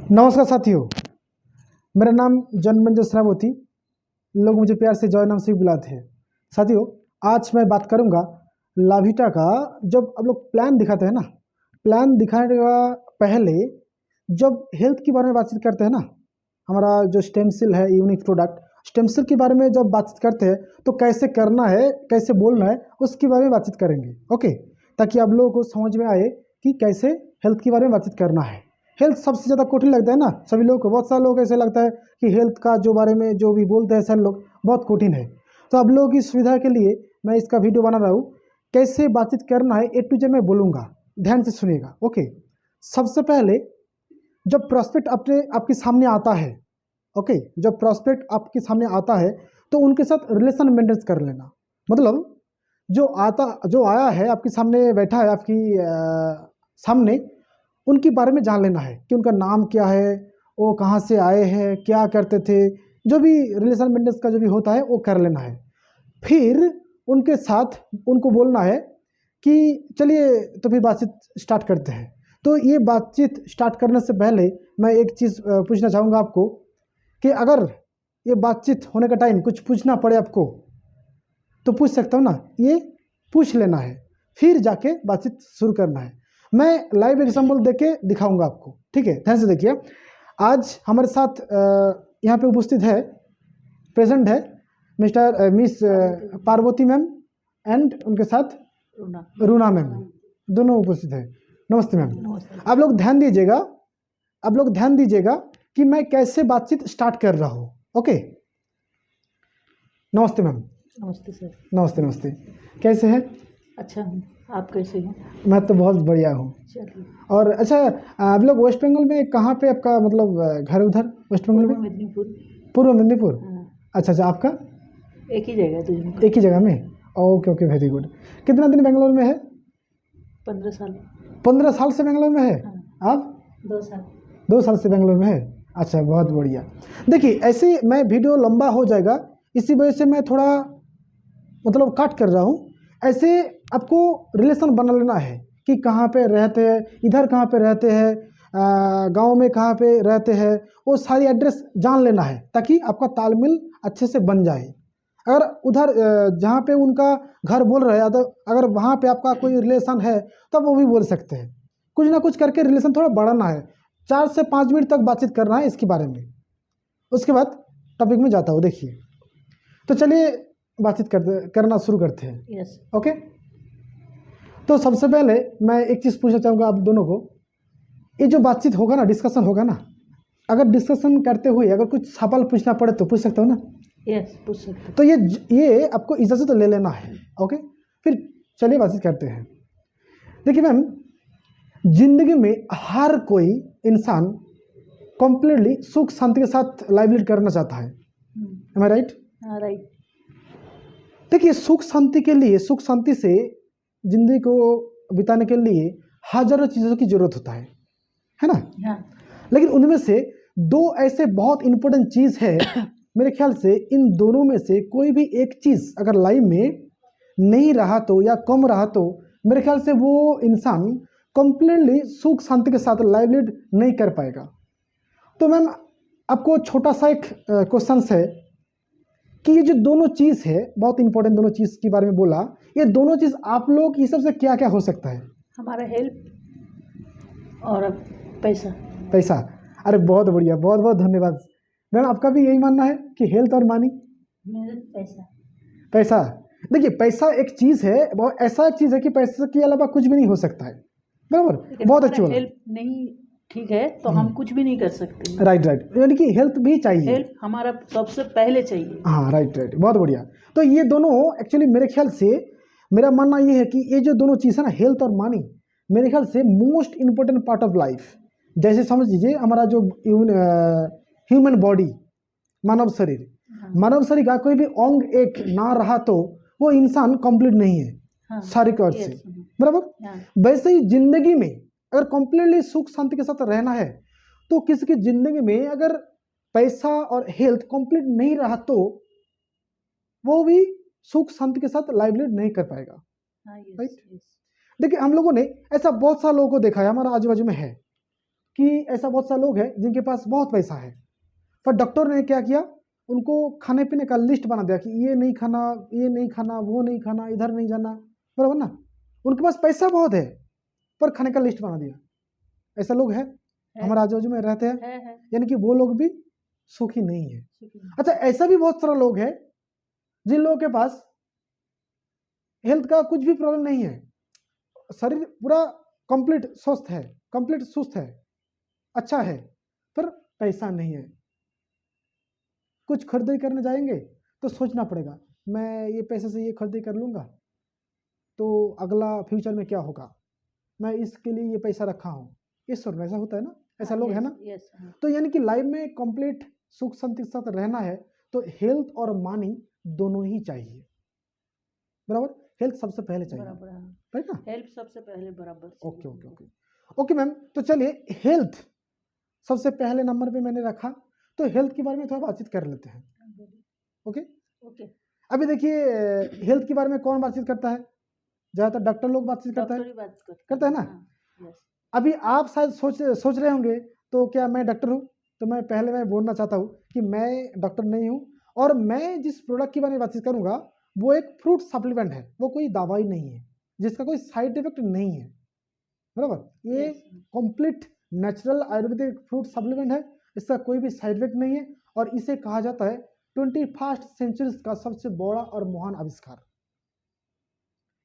नमस्कार साथियों, मेरा नाम जनमंजय श्रावती। लोग मुझे प्यार से जॉय नाम से भी बुलाते हैं। साथियों, आज मैं बात करूंगा लाविटा का। जब आप लोग प्लान दिखाते हैं ना, प्लान दिखाने का पहले जब हेल्थ के बारे में बातचीत करते हैं ना, हमारा जो स्टेम सेल है, यूनिक प्रोडक्ट स्टेम सेल के बारे में जब बातचीत करते हैं तो कैसे करना है, कैसे बोलना है, उसके बारे में बातचीत करेंगे। ओके, ताकि आप लोगों को समझ में आए कि कैसे हेल्थ के बारे में बातचीत करना है। हेल्थ सबसे ज़्यादा कठिन लगता है ना सभी लोगों को। बहुत सारे लोग ऐसे लगता है कि हेल्थ का जो बारे में जो भी बोलते हैं सर लोग, बहुत कठिन है। तो आप लोगों की सुविधा के लिए मैं इसका वीडियो बना रहा हूँ। कैसे बातचीत करना है A to Z मैं बोलूँगा, ध्यान से सुनिएगा। ओके, सबसे पहले जब प्रॉस्पेक्ट आपके सामने आता है, ओके, जब प्रॉस्पेक्ट आपके सामने आता है तो उनके साथ रिलेशन मेंटेन कर लेना। मतलब जो आया है आपके सामने, बैठा है आपकी सामने, उनके बारे में जान लेना है कि उनका नाम क्या है, वो कहाँ से आए हैं, क्या करते थे, जो भी रिलेशन मेंटेन का जो भी होता है वो कर लेना है। फिर उनके साथ उनको बोलना है कि चलिए तो फिर बातचीत स्टार्ट करते हैं। तो ये बातचीत स्टार्ट करने से पहले मैं एक चीज़ पूछना चाहूँगा आपको कि अगर ये बातचीत होने का टाइम कुछ पूछना पड़े आपको तो पूछ सकता हूँ ना, ये पूछ लेना है, फिर जाके बातचीत शुरू करना है। मैं लाइव एग्जाम्पल देके दिखाऊंगा आपको, ठीक है? ध्यान से देखिए। आज हमारे साथ यहाँ पे उपस्थित है, प्रेजेंट है मिस पार्वती मैम एंड उनके साथ रूना मैम, दोनों उपस्थित है। नमस्ते मैम। आप लोग ध्यान दीजिएगा कि मैं कैसे बातचीत स्टार्ट कर रहा हूँ। ओके, नमस्ते मैम। नमस्ते सर। नमस्ते नमस्ते, कैसे हैं? अच्छा हूँ, आप कैसे हैं? मैं तो बहुत बढ़िया हूँ। चलिए। और अच्छा, आप लोग वेस्ट बंगाल में कहाँ पे आपका मतलब घर? उधर वेस्ट बंगाल में मेदिनीपुर। पूर्व मेदिनीपुर। हाँ, अच्छा अच्छा, आपका एक ही जगह है, एक ही जगह में। Okay okay, very good. कितना दिन बेंगलोर में है? 15 साल। 15 साल से बेंगलोर में है। हाँ। आप 2 साल। 2 साल से बेंगलोर में है। अच्छा, बहुत बढ़िया। देखिए, ऐसे मैं वीडियो लंबा हो जाएगा, इसी वजह से मैं थोड़ा मतलब काट कर रहा हूँ। ऐसे आपको रिलेशन बना लेना है कि कहाँ पे रहते हैं, इधर कहाँ पे रहते हैं, गांव में कहाँ पे रहते हैं, वो सारी एड्रेस जान लेना है ताकि आपका तालमेल अच्छे से बन जाए। अगर उधर जहाँ पे उनका घर बोल रहे हैं, अगर वहाँ पे आपका कोई रिलेशन है तो वो भी बोल सकते हैं। कुछ ना कुछ करके रिलेशन थोड़ा बढ़ाना है। 4 से 5 मिनट तक बातचीत करना है इसके बारे में। उसके बाद टॉपिक में जाता हूँ। देखिए, तो चलिए बातचीत करना शुरू करते हैं। यस। ओके, तो सबसे पहले मैं एक चीज़ पूछना चाहूँगा आप दोनों को। ये जो बातचीत होगा ना, डिस्कशन होगा ना, अगर डिस्कशन करते हुए अगर कुछ सवाल पूछना पड़े तो पूछ सकता हूँ ना? यस, पूछ सकते। तो ये आपको इजाज़त ले लेना है। ओके, फिर चलिए बातचीत करते हैं। देखिए मैम, जिंदगी में हर कोई इंसान कंप्लीटली सुख शांति के साथ लाइव लीड करना चाहता है। एम आई राइट? हाँ, राइट। देखिए, सुख शांति से जिंदगी को बिताने के लिए हजारों चीज़ों की जरूरत होता है ना? हाँ। लेकिन उनमें से 2 ऐसे बहुत इंपॉर्टेंट चीज़ है मेरे ख्याल से इन दोनों में से कोई भी एक चीज़ अगर लाइफ में नहीं रहा तो या कम रहा तो मेरे ख्याल से वो इंसान कंप्लीटली सुख शांति के साथ लाइव लीड नहीं कर पाएगा। तो मैम, आपको छोटा सा एक क्वेश्चन है कि ये जो दोनों चीज़ है, बहुत इंपॉर्टेंट दोनों चीज़ के बारे में बोला, ये दोनों चीज़ आप लोगों की हिसाब से क्या क्या हो सकता है? हमारा हेल्प और पैसा। पैसा। अरे बहुत बढ़िया, बहुत बहुत धन्यवाद मैम। आपका भी यही मानना है कि हेल्थ और मनी? मेरा पैसा। पैसा। देखिए, पैसा एक चीज़ है, बहुत ऐसा चीज़ है कि पैसे के अलावा कुछ भी नहीं हो सकता है। बराबर, बहुत अच्छी बात। हेल्प नहीं ठीक है तो हम कुछ भी नहीं कर सकते। राइट राइट, यानी कि हेल्थ भी चाहिए। हेल्प हमारा सबसे पहले चाहिए। हाँ, राइट राइट, बहुत बढ़िया। तो ये दोनों एक्चुअली मेरे ख्याल से, मेरा मानना ये है कि ये जो दोनों चीज़ है ना, हेल्थ और मनी, मेरे ख्याल से most important part of life. जैसे समझ लीजिए हमारा जो ह्यूमन बॉडी, मानव शरीर, मानव शरीर का कोई भी अंग एक ना रहा तो वो इंसान कंप्लीट नहीं है। हाँ, शारीरिक अर्थ से। बराबर। हाँ। वैसे ही जिंदगी में अगर कंप्लीटली सुख शांति के साथ रहना है तो किसी की जिंदगी में अगर पैसा और हेल्थ कंप्लीट नहीं रहा तो वो भी सुख शांति के साथ लाइव लीड नहीं कर पाएगा। हाँ, राइट? देखिए, हम लोगों ने ऐसा बहुत सारे लोगों को देखा है, हमारा आजू बाजू में है, कि ऐसा बहुत सारे लोग हैं जिनके पास बहुत पैसा है, पर डॉक्टर ने क्या किया, उनको खाने पीने का लिस्ट बना दिया कि ये नहीं खाना, ये नहीं खाना, वो नहीं खाना, इधर नहीं जाना, बराबर ना। उनके पास पैसा बहुत है पर खाने का लिस्ट बना दिया। ऐसा लोग है हमारे आजू बाजू में रहते हैं, है यानी कि वो लोग भी सुखी नहीं है। सुखी नहीं। अच्छा, ऐसा भी बहुत सारे लोग हैं जिन लोगों के पास हेल्थ का कुछ भी प्रॉब्लम नहीं है, शरीर पूरा कंप्लीट स्वस्थ है, कंप्लीट सुस्त है, अच्छा है, पर पैसा नहीं है। कुछ खरीदारी करने जाएंगे तो सोचना पड़ेगा, मैं ये पैसे से ये खरीदारी कर लूँगा तो अगला फ्यूचर में क्या होगा, मैं इसके लिए ये पैसा रखा हूँ, इस सर ऐसा होता है ना, ऐसा लोग है ना। यस। तो यानी कि लाइफ में कंप्लीट सुख शांति के साथ रहना है तो हेल्थ और मनी दोनों ही चाहिए, बराबर। हेल्थ सबसे पहले चाहिए, बराबर है। राइट ना। हेल्प सबसे पहले बराबर चाहिए। Okay okay okay okay ma'am, तो चलिए हेल्थ सबसे पहले नंबर पे मैंने रखा, तो हेल्थ के बारे में थोड़ा बातचीत कर लेते हैं। Okay okay. अभी देखिए, हेल्थ के बारे में कौन बातचीत करता है, ज़्यादातर डॉक्टर लोग बातचीत करता डॉक्टर है, ही बात करता है ना। हाँ, यस। अभी आप शायद सोच रहे होंगे तो क्या मैं डॉक्टर हूँ, तो मैं बोलना चाहता हूँ कि मैं डॉक्टर नहीं हूँ, और मैं जिस प्रोडक्ट की बारे में बातचीत करूँगा वो एक फ्रूट सप्लीमेंट है, वो कोई दवाई नहीं है जिसका कोई साइड इफेक्ट नहीं है, बराबर। ये Yes. Complete natural Ayurvedic fruit supplement है, इसका कोई भी साइड इफेक्ट नहीं है, और इसे कहा जाता है 21st सेंचुरी का सबसे बड़ा और महान आविष्कार।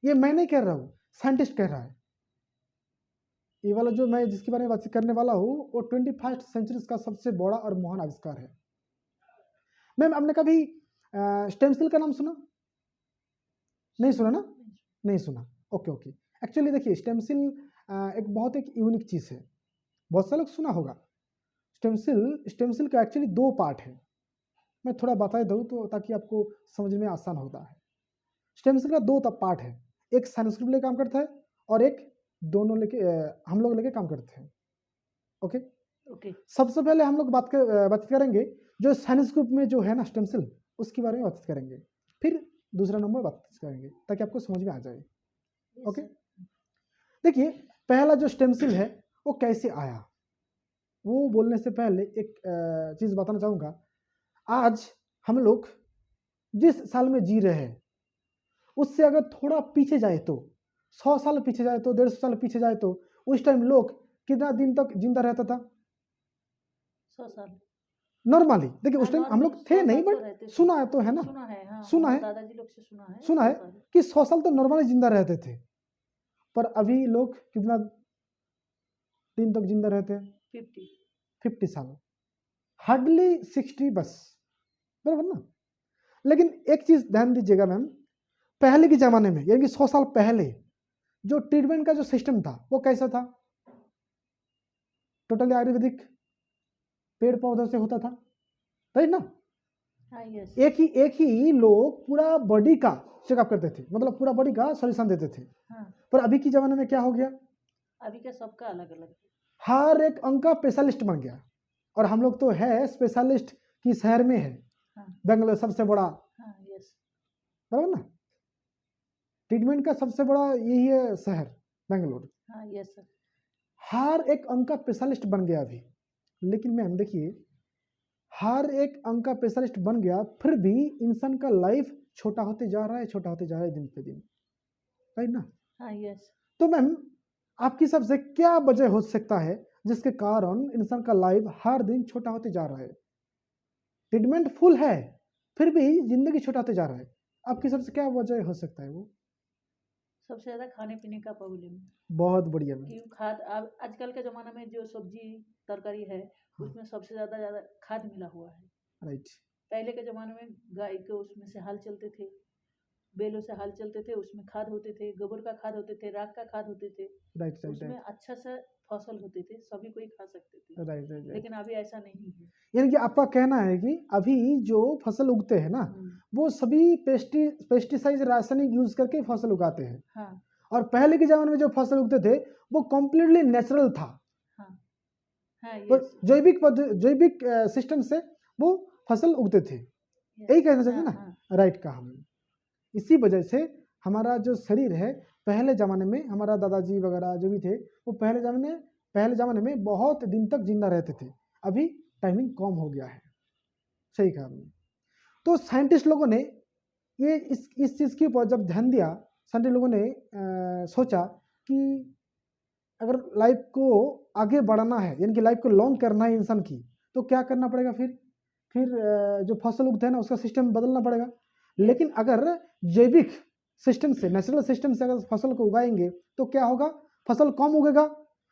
ये मैं नहीं कह रहा हूँ, साइंटिस्ट कह रहा है। ये वाला जो मैं जिसके बारे में बातचीत करने वाला हूँ वो 21st सेंचुरी का सबसे बड़ा और महान आविष्कार है। मैम आपने कभी स्टेम सेल का नाम सुना? नहीं सुना ना, नहीं सुना। ओके ओके, एक्चुअली देखिए स्टेम सेल एक यूनिक चीज़ है, बहुत सारे लोग सुना होगा। स्टेम सेल का एक्चुअली 2 पार्ट है, मैं थोड़ा बता दूँ तो ताकि आपको समझ में आसान होता है। स्टेम सेल का 2 पार्ट है, एक संस्कृत लेके काम करता है और एक दोनों लेके हम लोग लेके काम करते हैं। Okay okay. सबसे पहले हम लोग बात करेंगे जो साइंस ग्रुप में जो है ना स्टेम सेल, उसके बारे में बात करेंगे, फिर दूसरा नंबर बात करेंगे ताकि आपको समझ में आ जाए। ओके देखिए, पहला जो स्टेम सेल है वो कैसे आया, वो बोलने से पहले एक चीज़ बताना चाहूँगा। आज हम लोग जिस साल में जी रहे हैं उससे अगर थोड़ा पीछे जाए तो 100 साल पीछे जाए तो 150 साल पीछे जाए तो उस टाइम लोग कितना दिन तक जिंदा रहता था? 100 साल नॉर्मली देखिए उस टाइम हम नॉर्मली लोग थे 100 नहीं, साल तो बट रहते थे। सुना है तो है ना, सुना है, हाँ, सुना हमारे है, दादाजी लोग से सुना है सुना 100 है साल। कि 100 साल तो नॉर्मली जिंदा रहते थे, पर अभी लोग कितना दिन तक जिंदा रहते हैं? 50 साल, हार्डली 60 बस, बराबर ना। लेकिन एक चीज ध्यान दीजिएगा मैम, पहले के जमाने में यानी कि 100 साल पहले जो ट्रीटमेंट का जो सिस्टम था वो कैसा था? टोटली आयुर्वेदिक पेड़ पौधों से होता था, राइट ना। हाँ, यस। एक ही लोग पूरा बॉडी का चेकअप करते थे, मतलब पूरा बॉडी का सॉल्यूशन देते थे। हाँ, पर अभी के जमाने में क्या हो गया, अभी का सबका अलग अलग है। हर एक अंग का स्पेशलिस्ट बन गया, और हम लोग तो है स्पेशलिस्ट की शहर में है, हाँ, बेंगलोर सबसे बड़ा, हाँ, यस। बराबर ना। ट्रीटमेंट का सबसे बड़ा यही है शहर बेंगलोर, हाँ, यस सर। हर एक अंग का स्पेशलिस्ट बन गया अभी। लेकिन मैम देखिए, हर एक अंग का स्पेशलिस्ट बन गया, फिर भी इंसान का लाइफ छोटा होते जा रहा है, छोटा होते जा रहा है दिन पे दिन, राइट ना। हाँ, यस। तो मैम आपकी सबसे क्या वजह हो सकता है जिसके कारण इंसान का लाइफ हर दिन छोटा होते जा रहा है? ट्रीटमेंट फुल है फिर भी जिंदगी छोटा होते जा रहा है, आपकी सबसे क्या वजह हो सकता है? वो सबसे ज़्यादा खाने पीने का प्रॉब्लम। बहुत बढ़िया मैम, क्यों खाद अब आजकल के ज़माना में जो सब्जी तरकारी है हाँ। उसमें सबसे ज़्यादा खाद मिला हुआ है। राइट, पहले के ज़माने में गाय के उसमें से हल चलते थे, बैलों से हल चलते थे, उसमें खाद होते थे, गोबर का खाद होते थे, राख का खाद होते थे, राइट, राइट, उसमें अच्छा सा फसल होते थे, सभी कोई खा सकते थे। Right, right, right. लेकिन अभी ऐसा नहीं है। यानी कि आपका कहना है कि अभी जो फसल उगते हैं ना वो सभी पेस्टिसाइड रासायनिक यूज करके फसल उगाते हैं, हाँ, और पहले के जमाने में जो फसल उगते थे वो कम्प्लीटली नेचुरल था, हाँ, हाँ, और यस, जैविक सिस्टम से वो फसल उगते थे, यही कहना चाहिए हाँ, ना। हाँ, राइट कहा हमने। इसी वजह से हमारा जो शरीर है, पहले ज़माने में हमारा दादाजी वगैरह जो भी थे वो पहले ज़माने में पहले ज़माने में बहुत दिन तक जिंदा रहते थे, अभी टाइमिंग कम हो गया है। सही कहा आपने। तो साइंटिस्ट लोगों ने ये इस चीज़ के ऊपर जब ध्यान दिया, साइंटिस्ट लोगों ने सोचा कि अगर लाइफ को आगे बढ़ाना है, यानी कि लाइफ को लॉन्ग करना है इंसान की, तो क्या करना पड़ेगा? फिर जो फसल उगते हैं ना, उसका सिस्टम बदलना पड़ेगा। लेकिन अगर जैविक सिस्टम से, नेचुरल सिस्टम से अगर फसल को उगाएंगे तो क्या होगा? फसल कम उगेगा।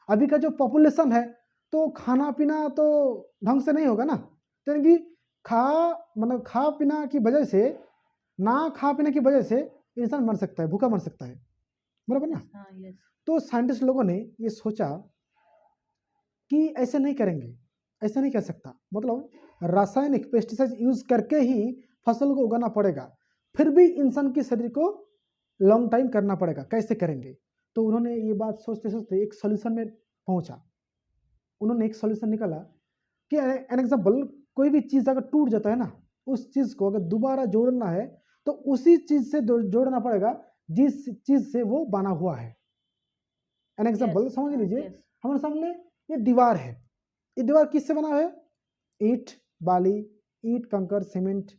अभी का जो पॉपुलेशन है, तो खाना पीना तो ढंग से नहीं होगा ना, तो यानी कि खा पीना की वजह से, ना खा पीने की वजह से इंसान मर सकता है, भूखा मर सकता है, बराबर ना। हाँ, यस, तो साइंटिस्ट लोगों ने ये सोचा कि ऐसे नहीं करेंगे, ऐसा नहीं कर सकता, मतलब रासायनिक पेस्टिसाइड यूज करके ही फसल को उगाना पड़ेगा, फिर भी इंसान के शरीर को लॉन्ग टाइम करना पड़ेगा, कैसे करेंगे? तो उन्होंने ये बात सोचते सोचते एक सॉल्यूशन में पहुंचा। उन्होंने एक सॉल्यूशन निकाला कि एन एग्जाम्पल, कोई भी चीज़ अगर टूट जाता है ना, उस चीज़ को अगर दोबारा जोड़ना है तो उसी चीज़ से जोड़ना पड़ेगा जिस चीज़ से वो बना हुआ है। एन एग्जाम्पल यस, समझ हाँ, लीजिए, यस, हमारे सामने ये दीवार है। ये दीवार किससे बना है? ईंट, बाली, ईंट, कंकर, सीमेंट,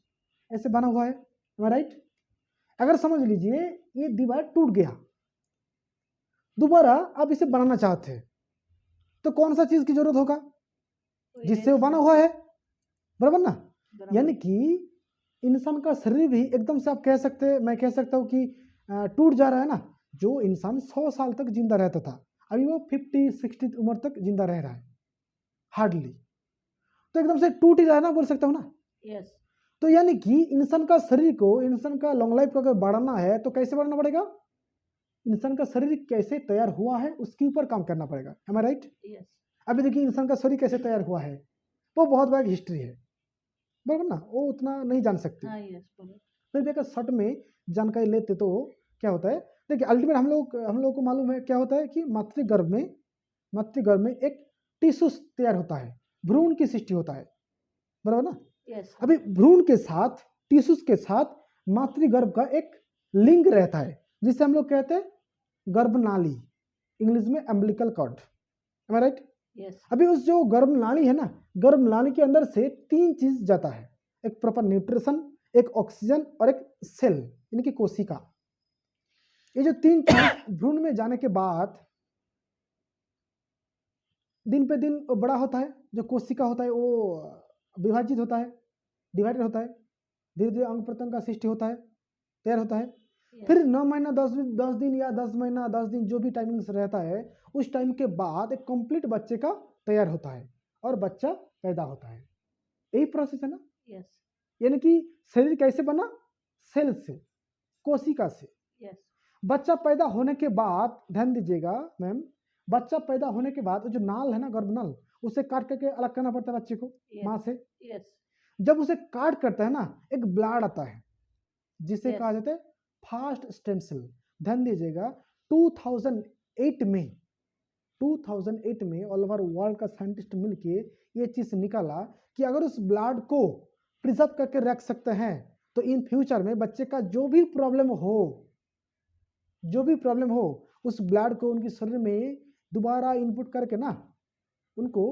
ऐसे बना हुआ है, राइट? अगर समझ लीजिए ये दीवार टूट गया, दोबारा आप इसे बनाना चाहते हैं, तो कौन सा चीज की जरूरत होगा? कोई जिससे वो ऐसा बना हुआ है, बराबर ना। बराबर। यानी कि इंसान का शरीर भी एकदम से आप कह सकते हैं, मैं कह सकता हूँ कि टूट जा रहा है ना। जो इंसान 100 साल तक जिंदा रहता था, अभी वो 50-60 उम्र तक जिंदा रह रहा है हार्डली, तो एकदम से टूट ही रहा है ना, बोल सकता हूँ ना। यस, तो यानी कि इंसान का शरीर को, इंसान का लॉन्ग लाइफ को अगर बढ़ाना है तो कैसे बढ़ाना पड़ेगा? इंसान का शरीर कैसे तैयार हुआ है उसके ऊपर काम करना पड़ेगा, एम आई राइट? यस, अभी देखिए इंसान का शरीर कैसे तैयार हुआ है, वो बहुत बड़ा हिस्ट्री है, बराबर ना, वो उतना नहीं जान सकते। हाँ, यस, बोलो। फिर भी अगर शॉर्ट में जानकारी लेते तो क्या होता है, देखिए अल्टीमेट हम लोग को मालूम है क्या होता है कि मातृगर्भ में एक टिश्यू तैयार होता है, भ्रूण की सृष्टि होता है, बराबर ना। यस, अभी भ्रूण के साथ, टिश्यूज के साथ मातृगर्भ का एक लिंक रहता है, जिसे हम लोग कहते हैं गर्भनाली, इंग्लिश में अम्बिलिकल कॉर्ड, एम आई राइट? यस, अभी उस जो गर्भनाली है ना, गर्भनाली के अंदर से 3 चीज जाता है, एक प्रॉपर न्यूट्रिशन, एक ऑक्सीजन और एक सेल, यानी कि कोशिका। ये जो 3 चीज भ्रूण में जाने के बाद दिन पे दिन वो बड़ा होता है, जो कोशिका होता है वो विभाजित होता है, डिवाइडेड होता है, धीरे धीरे अंग प्रत्यंग का सृष्टि होता है, तैयार होता है। फिर यस, 9 महीना 10 दिन या 10 महीना 10 दिन जो भी टाइमिंग्स रहता है, उस टाइम के बाद एक कंप्लीट बच्चे का तैयार होता है और बच्चा पैदा होता है। यही प्रोसेस है ना। यस, यानी कि शरीर कैसे बना? सेल से, कोशिका से। यस, बच्चा पैदा होने के बाद, ध्यान दीजिएगा मैम, बच्चा पैदा होने के बाद जो नाल है ना, गर्भनाल, उसे काट करके अलग करना पड़ता है बच्चे को माँ यस, से। यस, जब उसे काट करता है ना, एक ब्लड आता है जिसे Yes. कहा जाता है फास्ट स्टेम सेल। ध्यान दीजिएगा, 2008 में 2008 में ऑल ओवर वर्ल्ड का साइंटिस्ट मिलके ये चीज निकाला कि अगर उस ब्लड को प्रिजर्व करके रख सकते हैं तो इन फ्यूचर में बच्चे का जो भी प्रॉब्लम हो, उस ब्लड को उनके शरीर में दोबारा इनपुट करके ना, उनको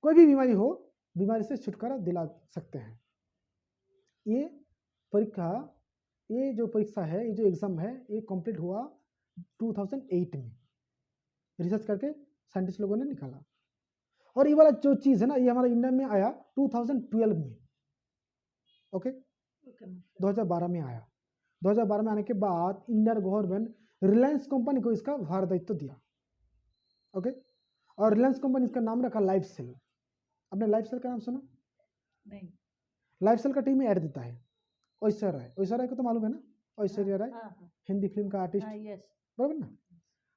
कोई भी बीमारी हो, बीमारी से छुटकारा दिला सकते हैं। ये परीक्षा, ये जो परीक्षा है, ये जो एग्जाम है, ये कंप्लीट हुआ 2008 में, रिसर्च करके साइंटिस्ट लोगों ने निकाला। और ये वाला जो चीज़ है ना, ये हमारा इंडिया में आया 2012 में, ओके, Okay, master. 2012 में आया। 2012 में आने के बाद इंडियन गवर्नमेंट रिलायंस कंपनी को इसका भार दायित्व दिया, ओके। और रिलायंस कंपनी इसका नाम रखा लाइफ सेल। आपने लाइफ सेल का नाम सुना? नहीं। लाइफ सेल का टीम में ऐड देता है ऐश्वर्या राय को तो मालूम है ना, ऐश्वर्या राय, हाँ, हाँ, हिंदी फिल्म का आर्टिस्ट, हाँ, यस, बराबर ना।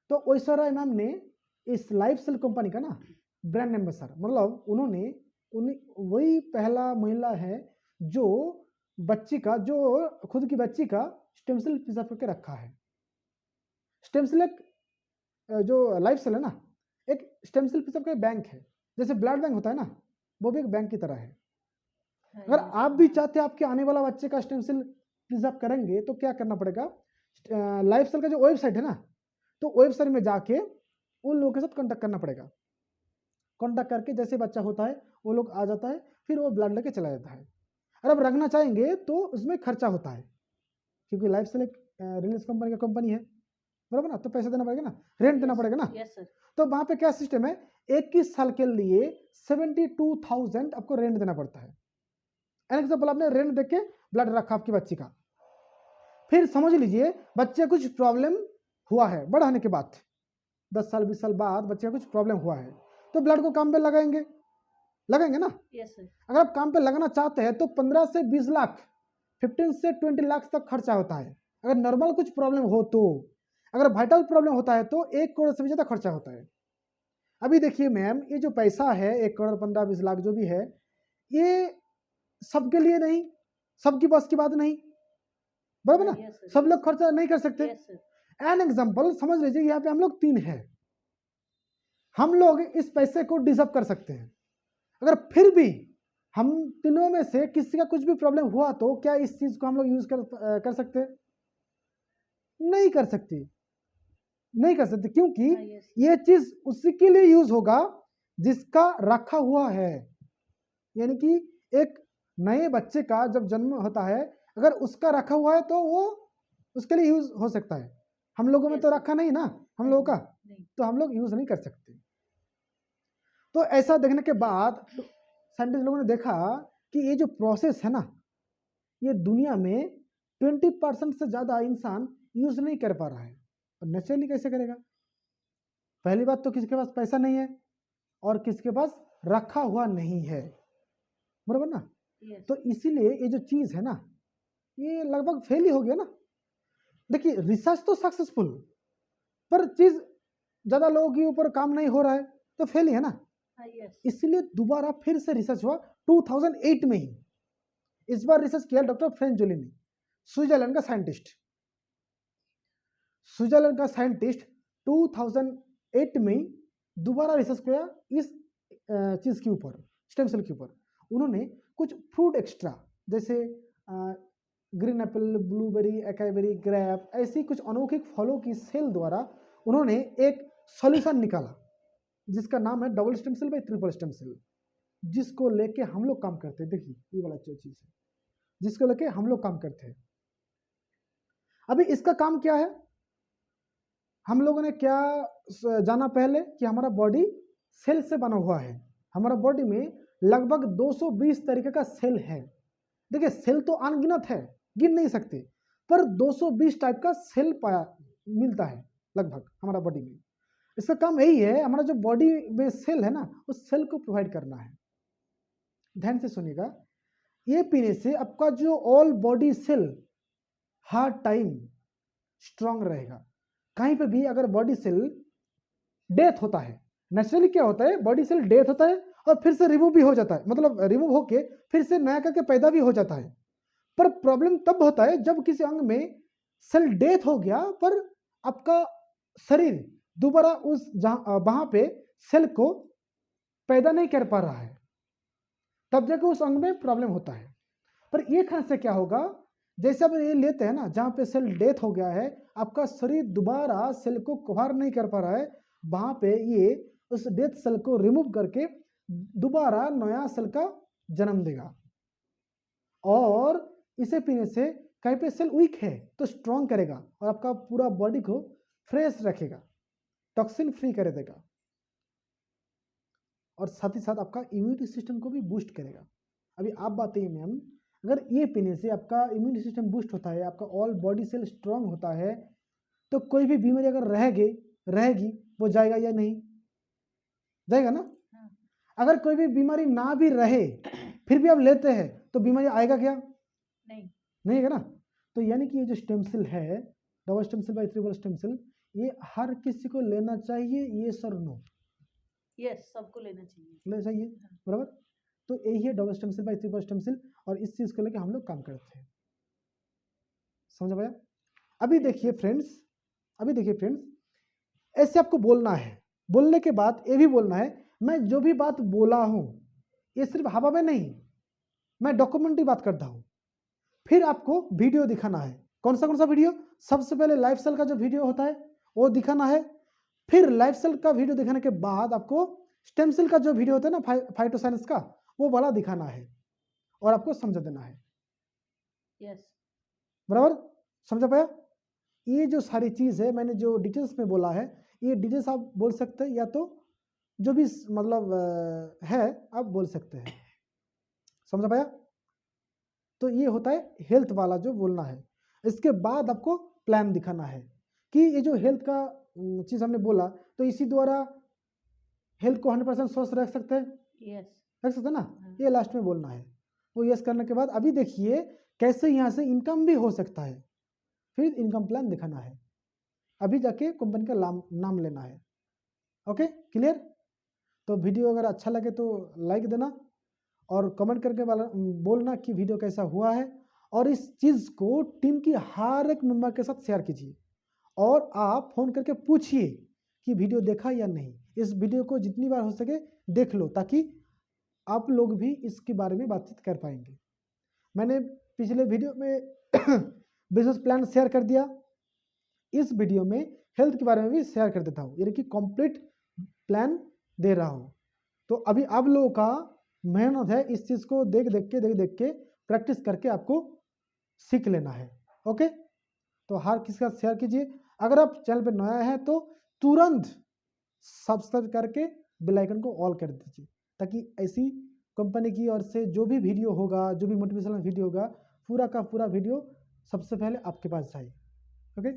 तो ऐश्वर्या राय मैम ने इस लाइफ सेल कंपनी का ना ब्रांड एम्बेसडर, मतलब उन्होंने वही पहला महिला है जो बच्ची का, जो खुद की बच्ची का स्टेम सेल प्रिजर्व करके रखा है। स्टेम सेल एक जो लाइफ सेल है ना, एक स्टेम सेल प्रिजर्व का बैंक है, जैसे ब्लड बैंक होता है ना, वो भी एक बैंक की तरह है। हाँ, अगर yes, आप भी चाहते हैं आपके आने वाला बच्चे का स्टेम सेल प्रिजर्व करेंगे तो क्या करना पड़ेगा? लाइफ सेल का जो वेबसाइट है ना, तो वेबसाइट में जाके उन लोगों के साथ कांटेक्ट करना पड़ेगा। कांटेक्ट करके जैसे बच्चा होता है वो लोग आ जाता है, फिर वो ब्लड लेके चला जाता है। और अब रखना चाहेंगे तो उसमें खर्चा होता है, क्योंकि लाइफ सेल एक रिलायंस कंपनी का कंपनी है, बराबर ना, तो पैसा देना पड़ेगा ना, रेंट देना पड़ेगा ना। Yes sir. तो वहाँ पे क्या सिस्टम है, 21 साल के लिए 72,000 आपको रेंट देना पड़ता है। एग्जाम्पल आपने रेंट देके ब्लड रखा आपकी बच्ची का, फिर समझ लीजिए बच्चे कुछ प्रॉब्लम हुआ है बड़ा होने के बाद, 10 साल 20 साल बाद बच्चे का कुछ प्रॉब्लम हुआ है, तो ब्लड को काम पे लगाएंगे ना। Yes sir. अगर आप काम पे लगाना चाहते हैं तो 15 से 20 लाख, 15 से 20 लाख तक खर्चा होता है। अगर नॉर्मल कुछ प्रॉब्लम हो तो, अगर वाइटल प्रॉब्लम होता है तो 1 करोड़ से भी ज़्यादा खर्चा होता है। अभी देखिए मैम, ये जो पैसा है 1 करोड़ 15-20 लाख जो भी है, ये सबके लिए नहीं, सबकी बस की बात नहीं, बराबर ना। Yes, sir. सब लोग खर्चा नहीं कर सकते। Yes sir. एन एग्जाम्पल समझ लीजिए यहाँ पे हम लोग 3 हैं, हम लोग इस पैसे को डिजर्व कर सकते हैं। अगर फिर भी हम तीनों में से किसी का कुछ भी प्रॉब्लम हुआ तो क्या इस चीज को हम लोग यूज कर सकते? नहीं कर सकते, नहीं कर सकते, क्योंकि yes. ये चीज उसी के लिए यूज होगा जिसका रखा हुआ है। यानी कि एक नए बच्चे का जब जन्म होता है, अगर उसका रखा हुआ है तो वो उसके लिए यूज हो सकता है। हम लोगों में Yes, तो sir. रखा नहीं ना हम लोगों का, नहीं। तो हम लोग यूज नहीं कर सकते। तो ऐसा देखने के बाद साइंटिस्ट लोगों ने देखा कि ये जो प्रोसेस है ना, ये दुनिया में 20% से ज़्यादा इंसान यूज नहीं कर पा रहा है। और नेचुरली कैसे करेगा? पहली बात तो किसी के पास पैसा नहीं है और किसी के पास रखा हुआ नहीं है, बराबर ना। Yes. तो इसीलिए ये जो चीज़ है ना, ये लगभग फेल ही हो गया ना। देखिए रिसर्च तो सक्सेसफुल, पर चीज़ ज़्यादा लोगों के ऊपर काम नहीं हो रहा है तो फेल ही है ना। yes. इसलिए दोबारा फिर से रिसर्च हुआ 2008 में ही। इस बार रिसर्च किया डॉक्टर फ्रेंजोली ने, स्विट्जरलैंड का साइंटिस्ट। स्विट्जरलैंड का साइंटिस्ट 2008 में दोबारा रिसर्च किया इस चीज़ के ऊपर, स्टेम सेल के ऊपर। उन्होंने कुछ फ्रूट एक्स्ट्रा, जैसे ग्रीन एप्पल, ब्लूबेरी, एकाईबेरी, ग्रेप, ऐसी कुछ अनोखे फलों की सेल द्वारा उन्होंने एक सॉल्यूशन निकाला जिसका नाम है double stem cell by triple stem cell, जिसको लेके हम लोग काम करते हैं। देखिए ये वाला जो चीज़ है जिसको लेके हम लोग काम करते हैं। अभी इसका काम क्या है, हम लोगों ने क्या जाना पहले कि हमारा बॉडी सेल से बना हुआ है। हमारा बॉडी में लगभग 220 तरीके का सेल है। देखिए सेल तो अनगिनत है, गिन नहीं सकते, पर 220 टाइप का सेल पाया मिलता है लगभग हमारा बॉडी में। इसका काम यही है, हमारा जो बॉडी में सेल है ना, उस सेल को प्रोवाइड करना है। ध्यान से सुनिएगा, ये पीने से आपका जो ऑल बॉडी सेल हर टाइम स्ट्रांग रहेगा। कहीं पे भी अगर बॉडी सेल डेथ होता है, नेचुरली क्या होता है, बॉडी सेल डेथ होता है और फिर से रिमूव भी हो जाता है, मतलब रिमूव होके फिर से नया करके पैदा भी हो जाता है। पर प्रॉब्लम तब होता है जब किसी अंग में सेल डेथ हो गया पर आपका शरीर दोबारा उस वहां पे सेल को पैदा नहीं कर पा रहा है, तब जाके उस अंग में प्रॉब्लम होता है। पर ये खाने से क्या होगा, जैसे आप ये लेते हैं ना, जहाँ पे सेल डेथ हो गया है, आपका शरीर दोबारा सेल को कवर नहीं कर पा रहा है, वहां पे ये उस डेथ सेल को रिमूव करके दोबारा नया सेल का जन्म देगा। और इसे पीने से कहीं पे सेल वीक है तो स्ट्रॉन्ग करेगा और आपका पूरा बॉडी को फ्रेश रखेगा, टॉक्सिन फ्री कर देगा, और साथ ही साथ आपका इम्यूनिटी सिस्टम को भी बूस्ट करेगा। अभी आप बात है मैम, अगर ये पीने से आपका इम्यूनिटी सिस्टम बूस्ट होता है, आपका ऑल बॉडी सेल स्ट्रांग होता है, तो कोई भी बीमारी अगर रहेगी वो जाएगा या नहीं? जाएगा ना। अगर कोई भी बीमारी ना भी रहे फिर भी आप लेते हैं तो बीमारी आएगा क्या? नहीं है ना। तो यानी कि ये जो स्टेम सेल है, double stem cell by triple stem cell, ये हर किसी को लेना चाहिए, ये सर नो? यस, सबको लेना चाहिए। बराबर। तो यही है double stem cell by triple stem cell, और इस चीज को लेकर हम लोग काम करते हैं। समझ पाया? अभी देखिए फ्रेंड्स, ऐसे आपको बोलना है, बोलने के बाद ये भी बोलना है, मैं जो भी बात बोला हूं ये सिर्फ हवा में नहीं, मैं डॉक्यूमेंट्री बात करता हूं। फिर आपको वीडियो दिखाना है। कौन सा वीडियो? सबसे पहले लाइफ सेल का जो वीडियो होता है वो दिखाना है। फिर लाइफ सेल का वीडियो दिखाने के बाद आपको स्टेम सेल का जो वीडियो होता है ना फाइटोसाइंस का, वो वाला दिखाना है और आपको समझा देना है। यस। बराबर समझा पाया? ये जो सारी चीज़ है मैंने जो डिटेल्स में बोला है, ये डिटेल्स आप बोल सकते हैं या तो जो भी मतलब है आप बोल सकते हैं। समझ पाया? तो ये होता है हेल्थ वाला जो बोलना है। इसके बाद आपको प्लान दिखाना है कि ये जो हेल्थ का चीज़ हमने बोला, तो इसी द्वारा हेल्थ को 100% स्वस्थ रख सकते हैं, यस। रख सकते हैं ना। हाँ। ये लास्ट में बोलना है। वो यस करने के बाद अभी देखिए कैसे यहाँ से इनकम भी हो सकता है, फिर इनकम प्लान दिखाना है। अभी जाके कंपनी का नाम लेना है। Okay clear? तो वीडियो अगर अच्छा लगे तो लाइक देना और कमेंट करके बोलना कि वीडियो कैसा हुआ है, और इस चीज़ को टीम की हर एक मेंबर के साथ शेयर कीजिए और आप फ़ोन करके पूछिए कि वीडियो देखा या नहीं। इस वीडियो को जितनी बार हो सके देख लो, ताकि आप लोग भी इसके बारे में बातचीत कर पाएंगे। मैंने पिछले वीडियो में बिजनेस प्लान शेयर कर दिया, इस वीडियो में हेल्थ के बारे में भी शेयर कर देता हूँ, यानी कि कंप्लीट प्लान दे रहा हूँ। तो अभी आप लोगों का मेहनत है इस चीज़ को देख देख के प्रैक्टिस करके आपको सीख लेना है। ओके, तो हर किसी का शेयर कीजिए। अगर आप चैनल पर नया है तो तुरंत सब्सक्राइब करके बेल आइकन को ऑल कर दीजिए, ताकि ऐसी कंपनी की ओर से जो भी वीडियो होगा, जो भी मोटिवेशनल वीडियो होगा, पूरा का पूरा वीडियो सबसे पहले आपके पास जाए। ओके,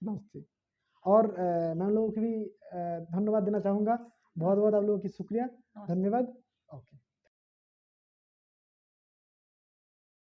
नमस्ते। और मैं उन लोगों की भी धन्यवाद देना चाहूँगा। बहुत बहुत आप लोगों की शुक्रिया, नमस्ते। धन्यवाद। ओके।